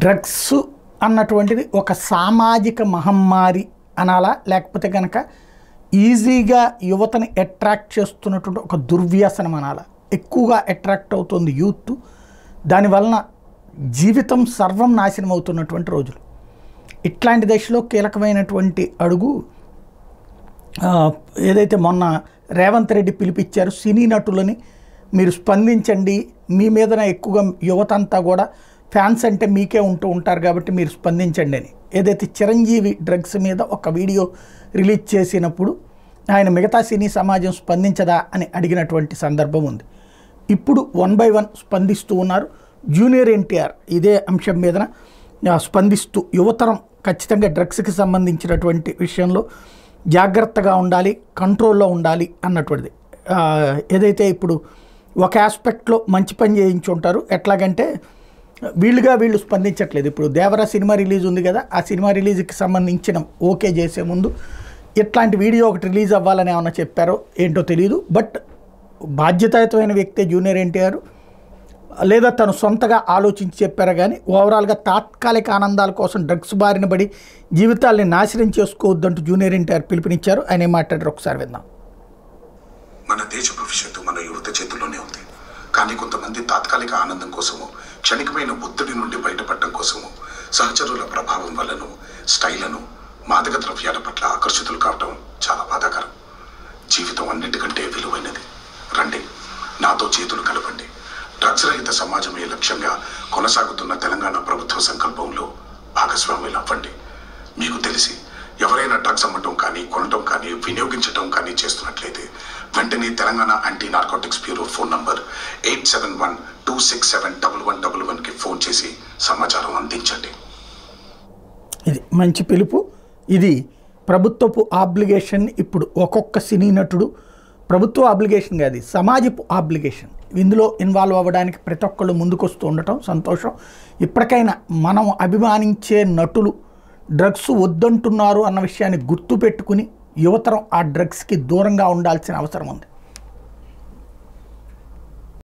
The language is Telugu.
డ్రగ్స్ అన్నటువంటిది ఒక సామాజిక మహమ్మారి అనాలా, లేకపోతే కనుక ఈజీగా యువతని అట్రాక్ట్ చేస్తున్నటువంటి ఒక దుర్వ్యసనం అనాలా? ఎక్కువగా అట్రాక్ట్ అవుతుంది యూత్. దానివలన జీవితం సర్వం నాశనం అవుతున్నటువంటి రోజులు. ఇట్లాంటి దశలో కీలకమైనటువంటి అడుగు ఏదైతే మొన్న రేవంత్ రెడ్డి పిలిపించారు, సినీ నటులని మీరు స్పందించండి, మీ మీదన ఎక్కువగా యువత అంతా కూడా ఫ్యాన్స్ అంటే మీకే ఉంటారు కాబట్టి మీరు స్పందించండి అని. ఏదైతే చిరంజీవి డ్రగ్స్ మీద ఒక వీడియో రిలీజ్ చేసినప్పుడు ఆయన మిగతా సినీ సమాజం స్పందించదా అని అడిగినటువంటి సందర్భం ఉంది. ఇప్పుడు 1 by 1 స్పందిస్తూ ఉన్నారు. జూనియర్ ఎన్టీఆర్ ఇదే అంశం మీద స్పందిస్తూ యువతరం ఖచ్చితంగా డ్రగ్స్కి సంబంధించినటువంటి విషయంలో జాగ్రత్తగా ఉండాలి, కంట్రోల్లో ఉండాలి అన్నటువంటిది. ఏదైతే ఇప్పుడు ఒక ఆస్పెక్ట్లో మంచి పని చేయించి ఉంటారు. ఎట్లాగంటే వీళ్ళు స్పందించట్లేదు. ఇప్పుడు దేవరా సినిమా రిలీజ్ ఉంది కదా, ఆ సినిమా రిలీజ్కి సంబంధించిన ఓకే చేసే ముందు ఇట్లాంటి వీడియో ఒకటి రిలీజ్ అవ్వాలని ఏమన్నా చెప్పారో ఏంటో తెలియదు. బట్ బాధ్యతాయుతమైన వ్యక్తే జూనియర్ ఎన్టీఆర్, లేదా తను సొంతగా ఆలోచించి చెప్పారా కానీ ఓవరాల్గా తాత్కాలిక ఆనందాల కోసం డ్రగ్స్ బారిన పడి జీవితాల్ని నాశనం చేసుకోవద్దంటూ జూనియర్ ఎన్టీఆర్ పిలుపునిచ్చారు. ఆయన ఏం మాట్లాడారు ఒకసారి విందాం. మన దేశ భవిష్యత్తు మన యువత చేతుల్లోనే ఉంది. కానీ కొంతమంది తాత్కాలిక ఆనందం కోసము, క్షణికమైన ఒత్తిడి నుండి బయటపడటం కోసము, సహచరుల ప్రభావం వల్లను, స్టైలను, మాదక ద్రవ్యాల పట్ల ఆకర్షితులు కావటం చాలా బాధాకరం. జీవితం అన్నిటికంటే విలువైనది. రండి, నాతో చేతులు కలపండి. డ్రగ్స్ రహిత సమాజమే లక్ష్యంగా కొనసాగుతున్న తెలంగాణ ప్రభుత్వ సంకల్పంలో భాగస్వాములు అవ్వండి. మీకు తెలిసి ఎవరైనా డ్రగ్స్ అమ్మటం కానీ, కొనటం కానీ, వినియోగించటం కానీ చేస్తున్నట్లయితే వెంటనే Telangana anti narcotics bureau phone number 8712671111కి ఫోన్ చేసి సమాచారం అందించండి. ఇది మంచి పిలుపు. ఇది ప్రభుత్వపు ఆబ్లిగేషన్. ఇప్పుడు ఒక్కొక్క సినీ నటుడు ప్రభుత్వ ఆబ్లిగేషన్ కాదు, సమాజపు ఆబ్లిగేషన్. ఇందులో ఇన్వాల్వ్ అవ్వడానికి ప్రతి ఒక్కళ్ళు ముందుకొస్తూ ఉండటం సంతోషం. ఇప్పటికైనా మనం అభిమానించే నటులు డ్రగ్స్ వద్దంటున్నారు అన్న విషయాన్ని గుర్తుపెట్టుకుని యువతరం ఆ డ్రగ్స్కి దూరంగా ఉండాల్సిన అవసరం ఉంది.